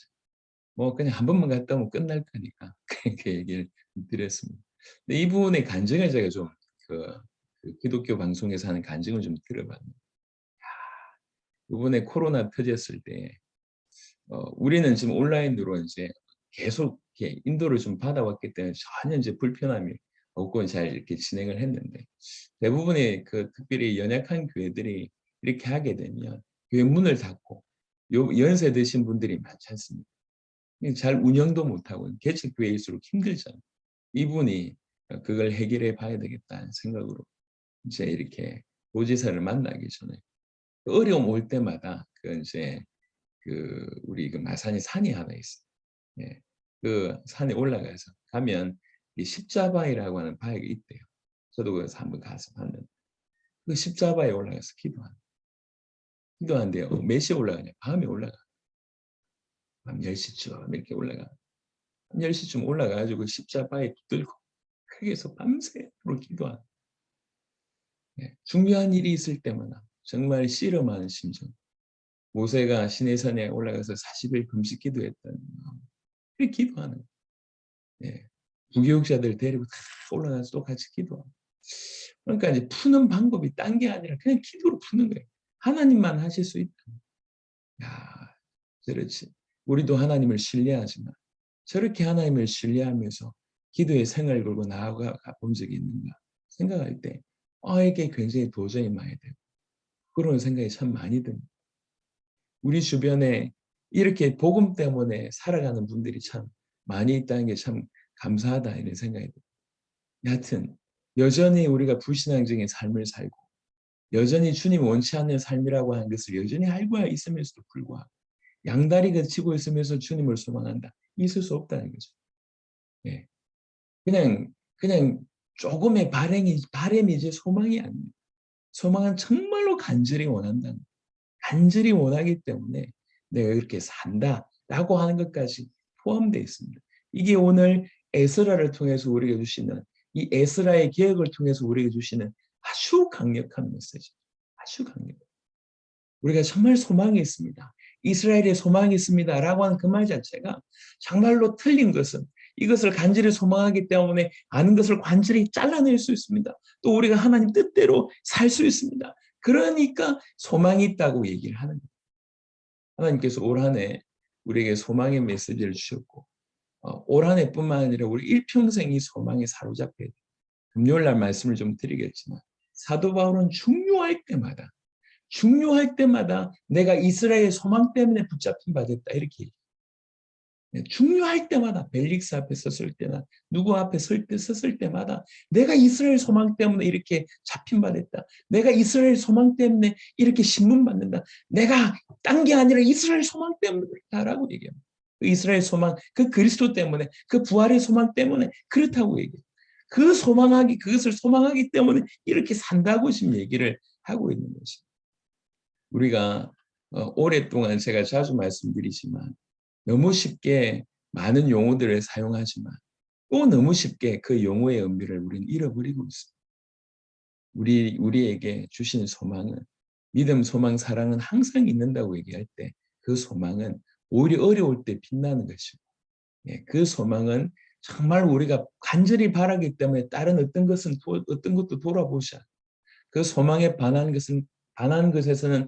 뭐 그냥 한 번만 갔다 오면 끝날 거니까 그렇게 얘기를 드렸습니다. 근데 이분의 간증을 제가 좀 그 기독교 방송에서 하는 간증을 좀 들어봤는데 이번에 코로나 터졌을 때 우리는 지금 온라인으로 이제 계속 이렇게 인도를 좀 받아왔기 때문에 전혀 이제 불편함이 없고 잘 이렇게 진행을 했는데 대부분의 그 특별히 연약한 교회들이 이렇게 하게 되면 교회 문을 닫고 연세 드신 분들이 많지 않습니까? 잘 운영도 못하고 개척교회일수록 힘들잖아요. 이분이 그걸 해결해 봐야 되겠다는 생각으로 이제 이렇게 도지사를 만나기 전에 어려움 올 때마다 그 이제 우리 그 마산이 산이 하나 있어요. 예. 그 산에 올라가서 가면 이 십자바위라고 하는 바위가 있대요. 저도 그래서 한번 가서 봤는데 그 십자바위에 올라가서 기도하는데요. 몇 시에 올라가냐? 밤에 올라가. 밤 10시쯤 이렇게 올라가. 밤 10시쯤 올라가가지고 십자바위 붙들고 크게서 밤새도록 기도하는. 예. 중요한 일이 있을 때마다 정말 씨름하는 심정. 모세가 시내산에 올라가서 40일 금식 기도했다는 마음. 그렇게 기도하는. 예. 부교육자들 데리고 다 올라가서 똑같이 기도하고. 그러니까 이제 푸는 방법이 딴 게 아니라 그냥 기도로 푸는 거예요. 하나님만 하실 수 있다. 야, 그렇지. 우리도 하나님을 신뢰하지만 저렇게 하나님을 신뢰하면서 기도의 생을 걸고 나아가 본 적이 있는가 생각할 때 이게 굉장히 도전이 많이 되고 그런 생각이 참 많이 듭니다. 우리 주변에 이렇게 복음 때문에 살아가는 분들이 참 많이 있다는 게 참 감사하다 이런 생각이 듭니다. 여하튼 여전히 우리가 불신앙적인 삶을 살고 여전히 주님 원치 않는 삶이라고 하는 것을 여전히 알고 있으면서도 불구하고 양다리 걸치고 있으면서 주님을 소망한다. 있을 수 없다는 거죠. 예. 그냥 조금의 바람이 이제 소망이 아닙니다. 소망은 정말로 간절히 원한다는 거예요. 간절히 원하기 때문에 내가 이렇게 산다라고 하는 것까지 포함되어 있습니다. 이게 오늘 에스라를 통해서 우리에게 주시는 이 에스라의 개혁을 통해서 우리에게 주시는 아주 강력한 메시지. 아주 강력. 우리가 정말 소망이 있습니다. 이스라엘에 소망이 있습니다라고 하는 그 말 자체가 정말로 틀린 것은 이것을 간절히 소망하기 때문에 아는 것을 간절히 잘라낼 수 있습니다. 또 우리가 하나님 뜻대로 살 수 있습니다. 그러니까 소망이 있다고 얘기를 하는 거예요. 하나님께서 올 한 해 우리에게 소망의 메시지를 주셨고 올 한 해뿐만 아니라 우리 일평생 이 소망에 사로잡혀야 돼요. 금요일 날 말씀을 좀 드리겠지만 사도 바울은 중요할 때마다 내가 이스라엘의 소망 때문에 붙잡힌 바 됐다 이렇게 중요할 때마다 벨릭스 앞에 섰을 때나 누구 앞에 섰을 때마다 내가 이스라엘 소망 때문에 이렇게 잡힌 바 됐다. 내가 이스라엘 소망 때문에 이렇게 신문받는다. 내가 딴 게 아니라 이스라엘 소망 때문에 그렇다라고 얘기합니다. 그 이스라엘 소망, 그 그리스도 때문에, 그 부활의 소망 때문에 그렇다고 얘기해요. 그것을 소망하기 때문에 이렇게 산다고 지금 얘기를 하고 있는 것입니다. 우리가 오랫동안 제가 자주 말씀드리지만 너무 쉽게 많은 용어들을 사용하지만 또 너무 쉽게 그 용어의 의미를 우리는 잃어버리고 있습니다. 우리에게 주신 소망은 믿음, 소망, 사랑은 항상 있는다고 얘기할 때 그 소망은 오히려 어려울 때 빛나는 것이고 그 소망은 정말 우리가 간절히 바라기 때문에 다른 어떤 것도 돌아보셔. 그 소망에 반하는 것에서는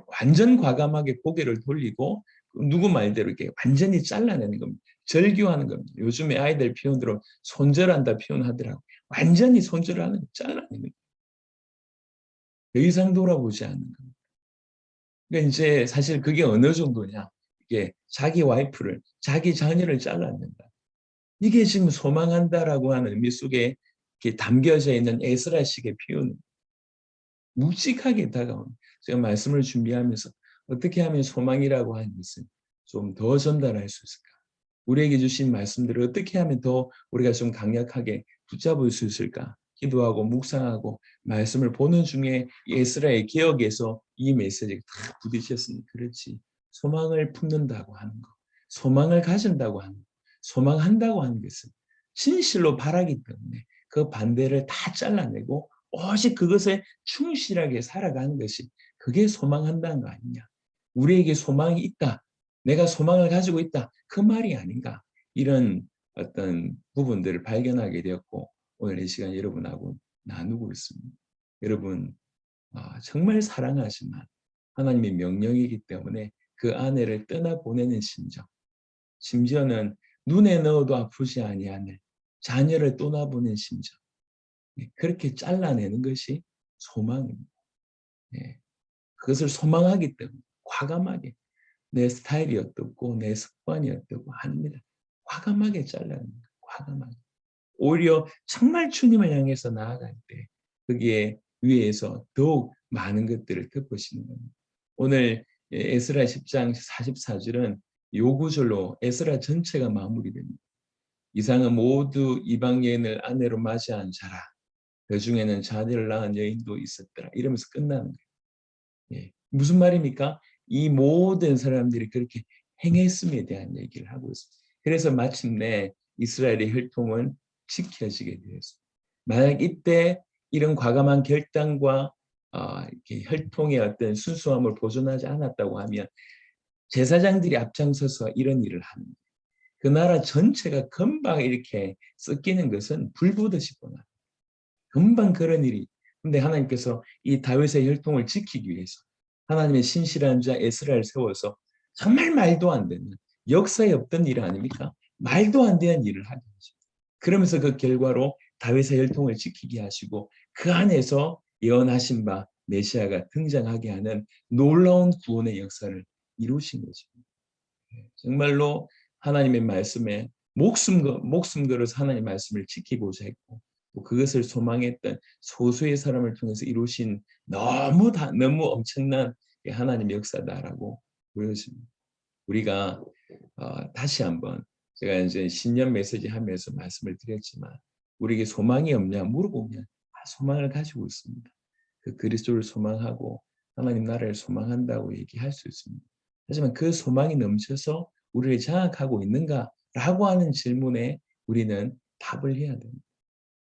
완전 과감하게 고개를 돌리고 누구 말대로 이렇게 완전히 잘라내는 겁니다. 절규하는 겁니다. 요즘에 아이들 표현대로 손절한다 표현하더라고. 완전히 손절하는 잘라내는 거예요. 더 이상 돌아보지 않는 겁니다. 그러니까 이제 사실 그게 어느 정도냐. 이게 자기 와이프를, 자기 자녀를 잘라낸다. 이게 지금 소망한다라고 하는 의미 속에 이렇게 담겨져 있는 에스라식의 표현, 묵직하게 다가오는. 제가 말씀을 준비하면서 어떻게 하면 소망이라고 하는 것을 좀 더 전달할 수 있을까? 우리에게 주신 말씀들을 어떻게 하면 더 우리가 좀 강력하게 붙잡을 수 있을까? 기도하고 묵상하고 말씀을 보는 중에 에스라의 기억에서 이 메시지가 다 부딪혔으니 그렇지. 소망을 품는다고 하는 것, 소망을 가진다고 하는 것, 소망한다고 하는 것은 진실로 바라기 때문에 그 반대를 다 잘라내고 오직 그것에 충실하게 살아가는 것이 그게 소망한다는 거 아니냐. 우리에게 소망이 있다. 내가 소망을 가지고 있다. 그 말이 아닌가. 이런 어떤 부분들을 발견하게 되었고 오늘 이 시간 여러분하고 나누고 있습니다. 여러분 정말 사랑하지만 하나님의 명령이기 때문에 그 아내를 떠나보내는 심정, 심지어는 눈에 넣어도 아프지 아니하는 자녀를 떠나보낸 심정, 그렇게 잘라내는 것이 소망입니다. 그것을 소망하기 때문에 과감하게 내 스타일이 어떻고 내 습관이 어떻고 합니다. 과감하게 잘라내는 거예요. 과감하게. 오히려 정말 주님을 향해서 나아갈 때 거기에 위에서 더욱 많은 것들을 덮으시는 겁니다. 오늘 에스라 10장 44절은 요구절로 에스라 전체가 마무리됩니다. 이상은 모두 이방 여인을 아내로 맞이한 자라. 그 중에는 자녀를 낳은 여인도 있었더라. 이러면서 끝나는 거예요. 무슨 말입니까? 이 모든 사람들이 그렇게 행했음에 대한 얘기를 하고 있습니다. 그래서 마침내 이스라엘의 혈통은 지켜지게 되었습니다. 만약 이때 이런 과감한 결단과 이렇게 혈통의 어떤 순수함을 보존하지 않았다고 하면 제사장들이 앞장서서 이런 일을 하는 거예요. 그 나라 전체가 금방 이렇게 섞이는 것은 불보듯이 뻔합니다. 금방 그런 일이. 근데 하나님께서 이 다윗의 혈통을 지키기 위해서 하나님의 신실한 자 에스라를 세워서 정말 말도 안 되는 역사에 없던 일 아닙니까? 말도 안 되는 일을 하게 하죠. 그러면서 그 결과로 다윗의 혈통을 지키게 하시고 그 안에서 예언하신 바 메시아가 등장하게 하는 놀라운 구원의 역사를 이루신 거죠. 정말로 하나님의 말씀에 목숨 걸어서 하나님의 말씀을 지키고자 했고 또 그것을 소망했던 소수의 사람을 통해서 이루신 너무 엄청난 하나님의 역사다라고 보여집니다. 우리가 다시 한번 제가 이제 신년 메시지 하면서 말씀을 드렸지만 우리에게 소망이 없냐 물어보면 소망을 가지고 있습니다. 그 그리스도를 소망하고 하나님 나라를 소망한다고 얘기할 수 있습니다. 하지만 그 소망이 넘쳐서 우리를 장악하고 있는가라고 하는 질문에 우리는 답을 해야 됩니다.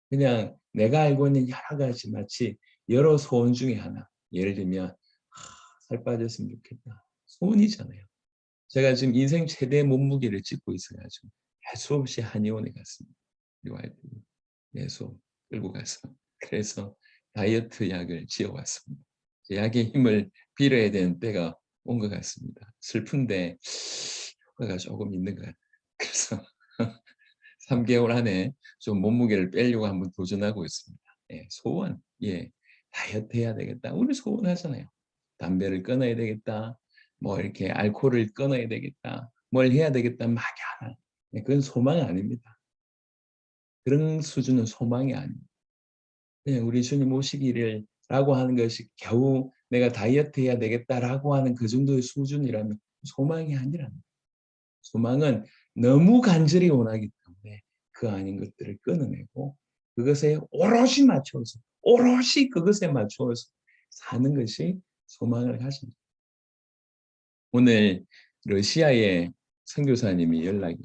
그냥 내가 알고 있는 여러 가지 마치 여러 소원 중에 하나. 예를 들면 살 빠졌으면 좋겠다. 소원이잖아요. 제가 지금 인생 최대 몸무게를 찌고 있어가지고 할 수 없이 한의원에 갔습니다. 우리 와이프 계속 끌고 가서 그래서 다이어트 약을 지어왔습니다. 약의 힘을 빌어야 되는 때가 온 것 같습니다. 슬픈데 효과가 조금 있는 것 같아요. 그래서 3개월 안에 좀 몸무게를 빼려고 한번 도전하고 있습니다. 소원, 다이어트 해야 되겠다. 우리 소원하잖아요. 담배를 끊어야 되겠다. 뭐 이렇게 알코올을 끊어야 되겠다. 뭘 해야 되겠다. 막 하나. 그건 소망 아닙니다. 그런 수준은 소망이 아닙니다. 그냥 우리 주님 오시기를라고 하는 것이 겨우 내가 다이어트 해야 되겠다라고 하는 그 정도의 수준이라면 소망이 아니랍니다. 소망은 너무 간절히 원하기 때문에 그 아닌 것들을 끊어내고 그것에 오롯이 그것에 맞추어서 사는 것이 소망을 가집니다. 오늘 러시아의 선교사님이 연락이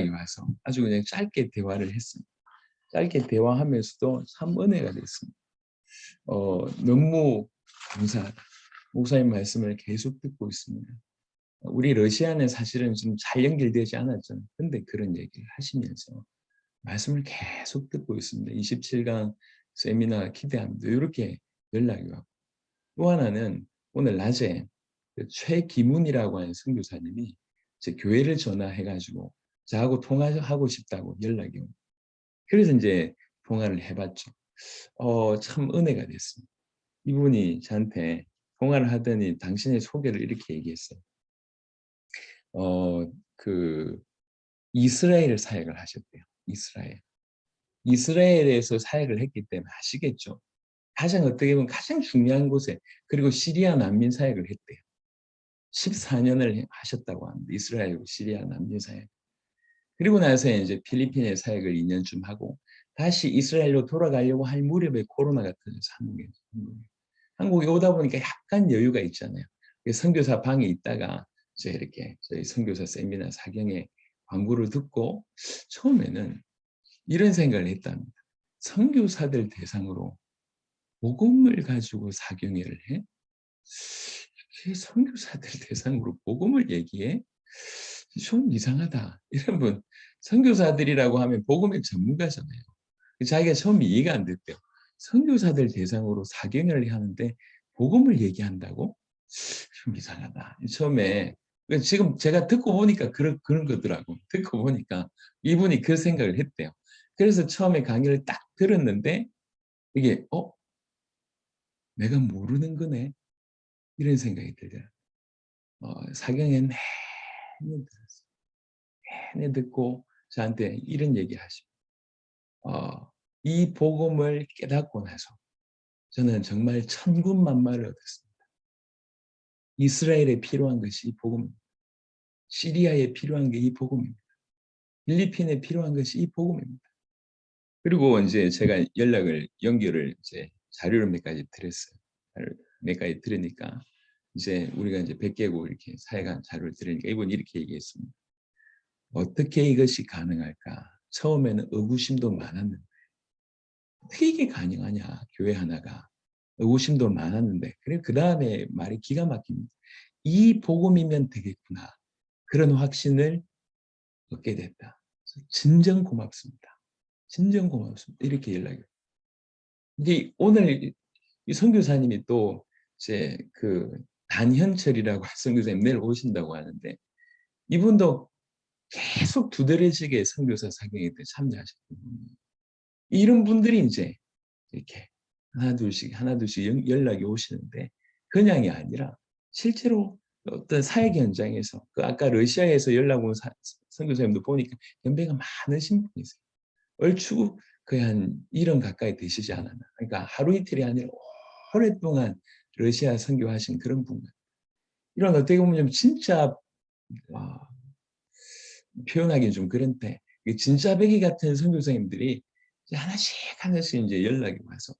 와서 아주 그냥 짧게 대화를 했습니다. 짧게 대화하면서도 참 은혜가 됐습니다. 너무 감사하다. 목사님 말씀을 계속 듣고 있습니다. 우리 러시아는 사실은 좀 잘 연결되지 않았잖아요. 근데 그런 얘기를 하시면서 말씀을 계속 듣고 있습니다. 27강 세미나 기대합니다. 이렇게 연락이 왔고 또 하나는 오늘 낮에 그 최기문이라고 하는 선교사님이 제 교회를 전화해가지고 저하고 통화하고 싶다고 연락이 옵니다. 그래서 이제 통화를 해봤죠. 참 은혜가 됐습니다. 이분이 저한테 통화를 하더니 당신의 소개를 이렇게 얘기했어요. 그 이스라엘 사역을 하셨대요. 이스라엘. 이스라엘에서 사역을 했기 때문에 아시겠죠. 가장 어떻게 보면 가장 중요한 곳에 그리고 시리아 난민 사역을 했대요. 14년을 하셨다고 합니다. 이스라엘 시리아 난민 사역. 그리고 나서 이제 필리핀의 사역을 2년쯤 하고 다시 이스라엘로 돌아가려고 할 무렵에 코로나가 터져서 한국에 오다 보니까 약간 여유가 있잖아요. 선교사 방에 있다가 이제 이렇게 저희 선교사 세미나 사경에 광고를 듣고 처음에는 이런 생각을 했답니다. 선교사들 대상으로 복음을 가지고 사경회를 해? 이렇게 선교사들 대상으로 복음을 얘기해? 좀 이상하다. 여러분, 선교사들이라고 하면 복음의 전문가잖아요. 자기가 처음 이해가 안 됐대요. 선교사들 대상으로 사경회를 하는데 복음을 얘기한다고? 좀 이상하다. 처음에 지금 제가 듣고 보니까 그런 거더라고. 듣고 보니까 이분이 그 생각을 했대요. 그래서 처음에 강의를 딱 들었는데 이게 내가 모르는 거네. 이런 생각이 들더라고요. 사경에 내내 들었어요. 내내 듣고 저한테 이런 얘기 하시고 이 복음을 깨닫고 나서 저는 정말 천군만마를 얻었습니다. 이스라엘에 필요한 것이 이 복음입니다. 시리아에 필요한 게 이 복음입니다. 필리핀에 필요한 것이 이 복음입니다. 그리고 이제 제가 연결을 이제 자료를 몇 가지 드렸어요. 몇 가지 들으니까 이제 우리가 이제 100개국 이렇게 사회간 자료를 들으니까 이분이 이렇게 얘기했습니다. 어떻게 이것이 가능할까? 처음에는 의구심도 많았는데 어떻게 이게 가능하냐? 교회 하나가 의구심도 많았는데 그래 그 다음에 말이 기가 막힙니다. 이 복음이면 되겠구나. 그런 확신을 얻게 됐다. 진정 고맙습니다. 진정 고맙습니다. 이렇게 연락이. 이제 오늘 이 선교사님이 또 이제 그 단현철이라고 선교사님 내일 오신다고 하는데 이분도 계속 두드러지게 선교사 사경에 참여하셨거든요. 이런 분들이 이제 이렇게 하나 둘씩 연락이 오시는데 그냥이 아니라 실제로 어떤 사역 현장에서 그 아까 러시아에서 연락 온 선교사님도 보니까 연배가 많으신 분이세요. 얼추 거의 한 1년 가까이 되시지 않았나. 그러니까 하루 이틀이 아니라 오랫동안 러시아 선교하신 그런 분. 이런 어떻게 보면 진짜 표현하기는 좀 그런데 진짜 배기 같은 선교사님들이 하나씩 하나씩 이제 연락이 와서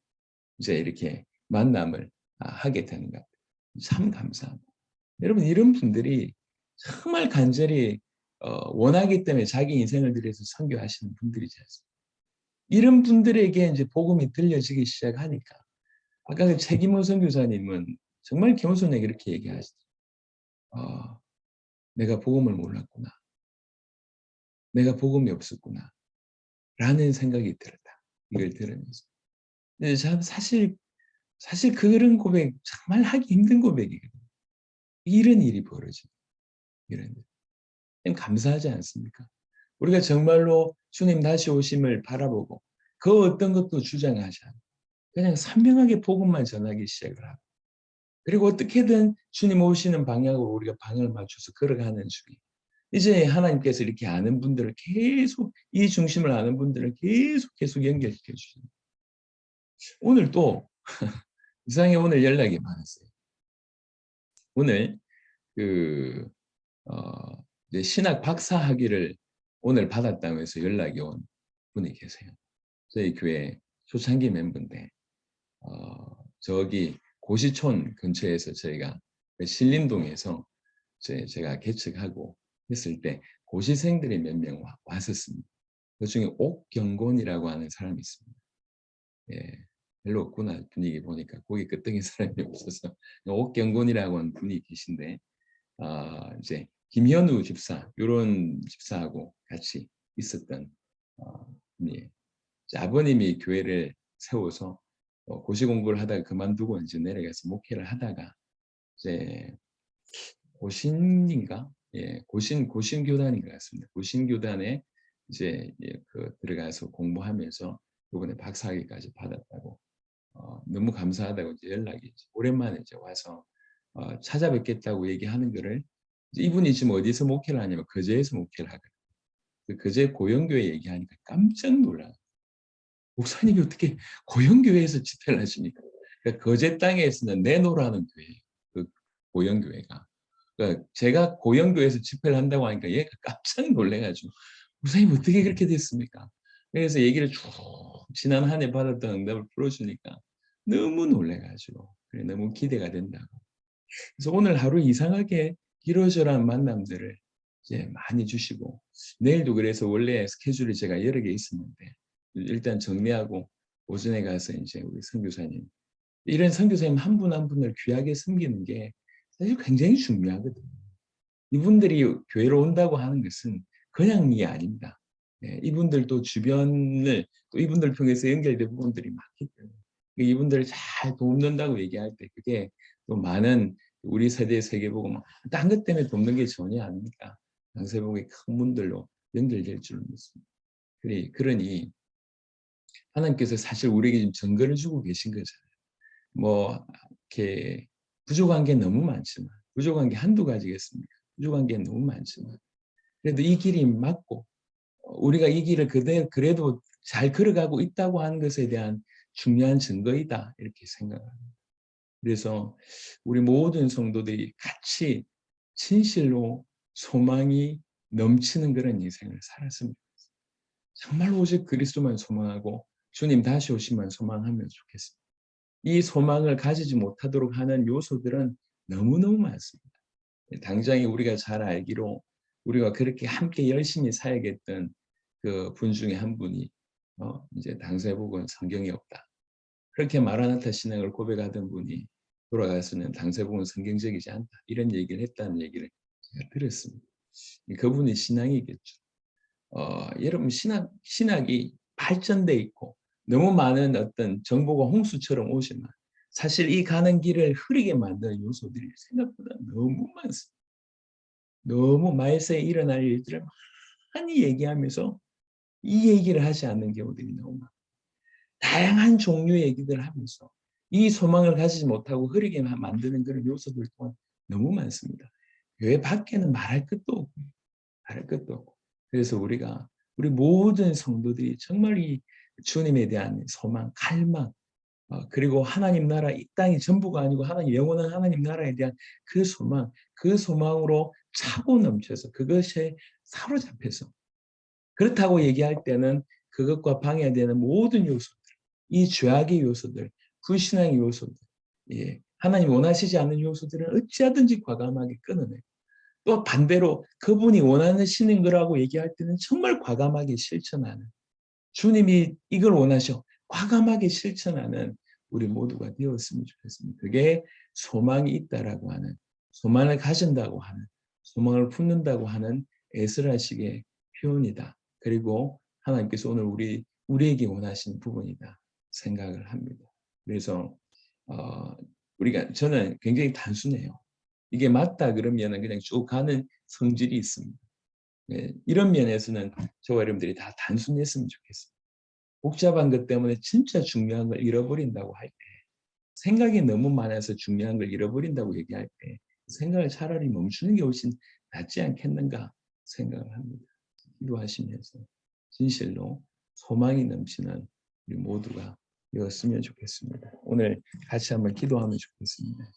이제 이렇게 만남을 하게 되는 것 같아요. 참 감사합니다. 여러분 이런 분들이 정말 간절히 원하기 때문에 자기 인생을 들여서 선교하시는 분들이지 않습니까? 이런 분들에게 이제 복음이 들려지기 시작하니까 아까 그 최기모 선교사님은 정말 겸손하게 이렇게 얘기하시죠. 내가 복음을 몰랐구나. 내가 복음이 없었구나. 라는 생각이 들었다. 이걸 들으면서. 근데 참 사실 그런 고백 정말 하기 힘든 고백이거든요. 이런 일이 벌어지고 이런 일. 감사하지 않습니까? 우리가 정말로 주님 다시 오심을 바라보고 그 어떤 것도 주장하지 않고 그냥 선명하게 복음만 전하기 시작을 하고 그리고 어떻게든 주님 오시는 방향으로 우리가 방향을 맞춰서 걸어가는 중에 이제 하나님께서 이렇게 아는 분들을 계속 이 중심을 아는 분들을 계속 연결시켜 주십니다. 오늘 또 이상하게 오늘 연락이 많았어요. 오늘 그 이제 신학 박사 학위를 오늘 받았다고 해서 연락이 온 분이 계세요. 저희 교회 초창기 멤버인데 저기 고시촌 근처에서 저희가 신림동에서 제가 개척하고 했을 때 고시생들이 몇 명 왔었습니다. 그 중에 옥경곤이라고 하는 사람이 있습니다. 예, 별로 없구나 분위기 보니까 고기 끄떡인 사람이 없어서 옥경곤이라고 하는 분이 계신데 이제 김현우 집사 이런 집사하고 같이 있었던 분이에요. 아버님이 교회를 세워서 고시 공부를 하다가 그만두고 이제 내려가서 목회를 하다가 이제 고신인가? 예, 고신 교단인 것 같습니다. 고신 교단에 이제 그 들어가서 공부하면서 이번에 박사학위까지 받았다고 너무 감사하다고 이제 연락이 오랜만에 이제 와서 찾아뵙겠다고 얘기하는 거를 이분이 지금 어디서 목회를 하냐면 거제에서 목회를 하거든요. 그제 고영교회 얘기하니까 깜짝 놀라. 목사님이 어떻게 고영교회에서 집회를 하십니까? 그러니까 거제 땅에서는 내노라는 교회예요. 그 고영교회가. 그러니까 제가 고영교회에서 집회를 한다고 하니까 얘가 깜짝 놀래가지고 목사님 어떻게 그렇게 됐습니까? 그래서 얘기를 쭉 지난 한 해 받았던 응답을 풀어주니까 너무 놀래가지고 그래 너무 기대가 된다고. 그래서 오늘 하루 이상하게 이러저러한 만남들을 이제 많이 주시고 내일도 그래서 원래 스케줄이 제가 여러 개 있었는데 일단 정리하고 오전에 가서 이제 우리 선교사님 이런 선교사님 한 분 한 분을 귀하게 섬기는 게 사실 굉장히 중요하거든요. 이분들이 교회로 온다고 하는 것은 그냥이 아닙니다. 예, 이분들도 주변을 또 이분들 통해서 연결된 부분들이 많기 때문에 이분들을 잘 돕는다고 얘기할 때 그게 또 많은 우리 세대의 세계보고 딴 것 때문에 돕는 게 전혀 아닙니까? 양세복의 큰 문들로 연결될 줄 믿습니다. 그러니 하나님께서 사실 우리에게 지금 증거를 주고 계신 거잖아요. 뭐 이렇게 부족한 게 너무 많지만 부족한 게 한두 가지겠습니까? 부족한 게 너무 많지만 그래도 이 길이 맞고 우리가 이 길을 그래도 잘 걸어가고 있다고 하는 것에 대한 중요한 증거이다 이렇게 생각합니다. 그래서 우리 모든 성도들이 같이 진실로 소망이 넘치는 그런 인생을 살았으면 좋겠습니다. 정말 오직 그리스도만 소망하고 주님 다시 오시면 소망하면 좋겠습니다. 이 소망을 가지지 못하도록 하는 요소들은 너무너무 많습니다. 당장에 우리가 잘 알기로 우리가 그렇게 함께 열심히 사역했던 그 분 중에 한 분이 이제 당세복은 성경이 없다. 그렇게 마라나타 신앙을 고백하던 분이 돌아가서는 당세복은 성경적이지 않다. 이런 얘기를 했다는 얘기를 제가 들었습니다. 그분이 신앙이겠죠. 여러분 신학이 발전돼 있고 너무 많은 어떤 정보가 홍수처럼 오지만 사실 이 가는 길을 흐리게 만드는 요소들이 생각보다 너무 많습니다. 너무 말세에 일어날 일들을 많이 얘기하면서 이 얘기를 하지 않는 경우들이 너무 많아요. 다양한 종류의 얘기들을 하면서 이 소망을 가지지 못하고 흐리게 만드는 그런 요소들 또한 너무 많습니다. 교회 밖에는 말할 것도 없고 말할 것도 없고 그래서 우리 모든 성도들이 정말 이 주님에 대한 소망, 갈망 그리고 하나님 나라 이 땅이 전부가 아니고 하나님 영원한 하나님 나라에 대한 그 소망, 그 소망으로 차고 넘쳐서 그것에 사로잡혀서 그렇다고 얘기할 때는 그것과 방해되는 모든 요소들, 이 죄악의 요소들, 불신앙의 요소들, 예, 하나님 원하시지 않는 요소들은 어찌하든지 과감하게 끊어내고 또 반대로 그분이 원하시는 거라고 얘기할 때는 정말 과감하게 실천하는 주님이 이걸 원하셔 과감하게 실천하는 우리 모두가 되었으면 좋겠습니다. 그게 소망이 있다라고 하는 소망을 가진다고 하는 소망을 품는다고 하는 에스라식의 표현이다. 그리고 하나님께서 오늘 우리에게 원하신 부분이다 생각을 합니다. 그래서 어, 저는 굉장히 단순해요. 이게 맞다 그러면은 그냥 쭉 가는 성질이 있습니다. 예, 이런 면에서는 저와 여러분들이 다 단순했으면 좋겠습니다. 복잡한 것 때문에 진짜 중요한 걸 잃어버린다고 할 때, 생각이 너무 많아서 중요한 걸 잃어버린다고 얘기할 때, 생각을 차라리 멈추는 게 훨씬 낫지 않겠는가 생각을 합니다. 기도하시면서 진실로 소망이 넘치는 우리 모두가 되었으면 좋겠습니다. 오늘 같이 한번 기도하면 좋겠습니다.